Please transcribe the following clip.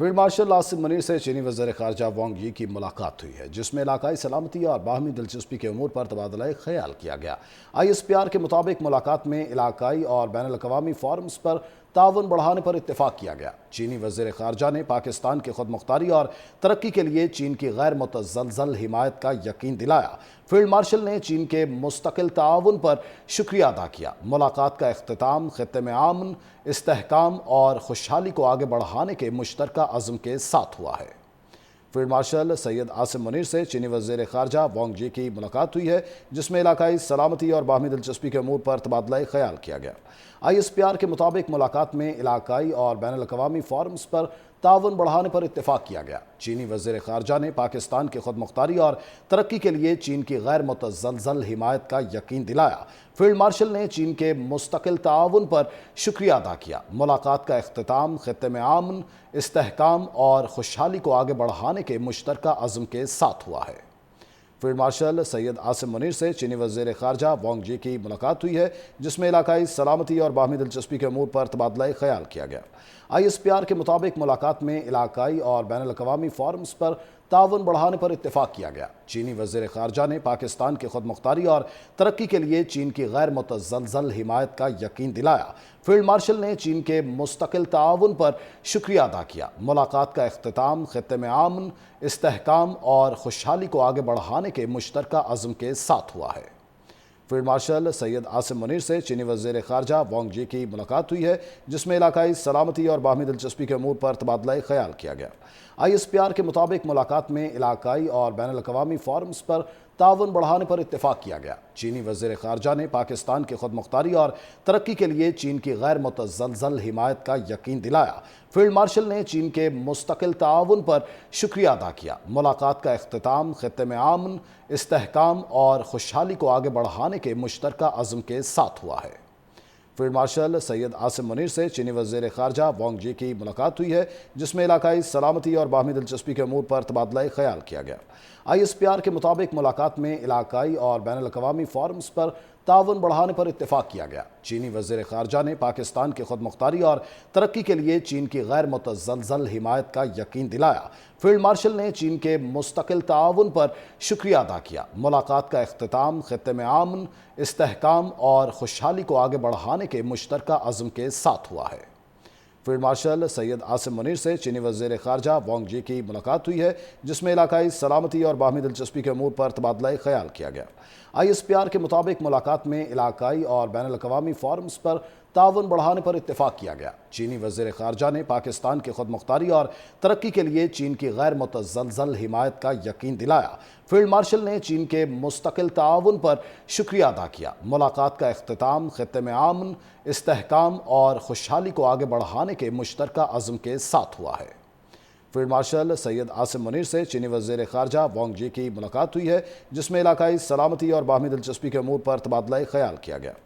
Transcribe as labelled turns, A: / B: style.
A: Field marshal Asim Munir سے چینی وزیر خارجہ وانگ یی کی ملاقات ہوئی ہے، جس میں علاقائی سلامتی اور باہمی دلچسپی کے امور پر تبادلہ خیال کیا گیا۔ ISPR کے مطابق ملاقات میں علاقائی اور بین الاقوامی فورمز پر تعاون بڑھانے پر اتفاق کیا گیا۔ چینی وزیر خارجہ نے پاکستان کی خود مختاری اور ترقی کے لیے چین کی غیر متزلزل حمایت کا یقین دلایا۔ فیلڈ مارشل نے چین کے مستقل تعاون پر شکریہ ادا کیا۔ ملاقات کا اختتام خطے میں امن، استحکام اور خوشحالی کو آگے بڑھانے کے مشترکہ عزم کے ساتھ ہوا ہے۔ فیلڈ مارشل سید عاصم منیر سے چینی وزیر خارجہ وانگ یی کی ملاقات ہوئی ہے، جس میں علاقائی سلامتی اور باہمی دلچسپی کے امور پر تبادلہ خیال کیا گیا۔ ISPR کے مطابق ملاقات میں علاقائی اور بین الاقوامی فورمز پر تعاون بڑھانے پر اتفاق کیا گیا۔ چینی وزیر خارجہ نے پاکستان کی خود مختاری اور ترقی کے لیے چین کی غیر متزلزل حمایت کا یقین دلایا۔ فیلڈ مارشل نے چین کے مستقل تعاون پر شکریہ ادا کیا۔ ملاقات کا اختتام خطے میں امن، استحکام اور خوشحالی کو آگے بڑھانے کے مشترکہ عزم کے ساتھ ہوا ہے۔ فیلڈ مارشل سید عاصم منیر سے چینی وزیر خارجہ وانگ یی کی ملاقات ہوئی ہے، جس میں علاقائی سلامتی اور باہمی دلچسپی کے امور پر تبادلہ خیال کیا گیا۔ ISPR کے مطابق ملاقات میں علاقائی اور بین الاقوامی فورمز پر تعاون بڑھانے پر اتفاق کیا گیا۔ چینی وزیر خارجہ نے پاکستان کی خود مختاری اور ترقی کے لیے چین کی غیر متزلزل حمایت کا یقین دلایا۔ فیلڈ مارشل نے چین کے مستقل تعاون پر شکریہ ادا کیا۔ ملاقات کا اختتام خطے میں امن، استحکام اور خوشحالی کو آگے بڑھانے کے مشترکہ عزم کے ساتھ ہوا ہے۔ فیلڈ مارشل سید عاصم منیر سے چینی وزیر خارجہ وانگ یی کی ملاقات ہوئی ہے، جس میں علاقائی سلامتی اور باہمی دلچسپی کے امور پر تبادلہ خیال کیا گیا۔ ISPR کے مطابق ملاقات میں علاقائی اور بین الاقوامی فورمز پر تعاون بڑھانے پر اتفاق کیا گیا۔ چینی وزیر خارجہ نے پاکستان کی خود مختاری اور ترقی کے لیے چین کی غیر متزلزل حمایت کا یقین دلایا۔ فیلڈ مارشل نے چین کے مستقل تعاون پر شکریہ ادا کیا۔ ملاقات کا اختتام خطے میں امن، استحکام اور خوشحالی کو آگے بڑھانے کے مشترکہ عزم کے ساتھ ہوا ہے۔ فیلڈ مارشل سید عاصم منیر سے چینی وزیر خارجہ وانگ یی کی ملاقات ہوئی ہے، جس میں علاقائی سلامتی اور باہمی دلچسپی کے امور پر تبادلہ خیال کیا گیا۔ ISPR کے مطابق ملاقات میں علاقائی اور بین الاقوامی فورمز پر تعاون بڑھانے پر اتفاق کیا گیا۔ چینی وزیر خارجہ نے پاکستان کی خود مختاری اور ترقی کے لیے چین کی غیر متزلزل حمایت کا یقین دلایا۔ فیلڈ مارشل نے چین کے مستقل تعاون پر شکریہ ادا کیا۔ ملاقات کا اختتام خطے میں امن، استحکام اور خوشحالی کو آگے بڑھانے کے مشترکہ عزم کے ساتھ ہوا ہے۔ فیلڈ مارشل سید عاصم منیر سے چینی وزیر خارجہ وانگ یی کی ملاقات ہوئی ہے، جس میں علاقائی سلامتی اور باہمی دلچسپی کے امور پر تبادلہ خیال کیا گیا۔ ISPR کے مطابق ملاقات میں علاقائی اور بین الاقوامی فورمز پر تعاون بڑھانے پر اتفاق کیا گیا۔ چینی وزیر خارجہ نے پاکستان کی خود مختاری اور ترقی کے لیے چین کی غیر متزلزل حمایت کا یقین دلایا۔ فیلڈ مارشل نے چین کے مستقل تعاون پر شکریہ ادا کیا۔ ملاقات کا اختتام خطے میں امن، استحکام اور خوشحالی کو آگے بڑھانے کے مشترکہ عزم کے ساتھ ہوا ہے۔ فیلڈ مارشل سید عاصم منیر سے چینی وزیر خارجہ وانگ یی کی ملاقات ہوئی ہے، جس میں علاقائی سلامتی اور باہمی دلچسپی کے امور پر تبادلہ خیال کیا گیا۔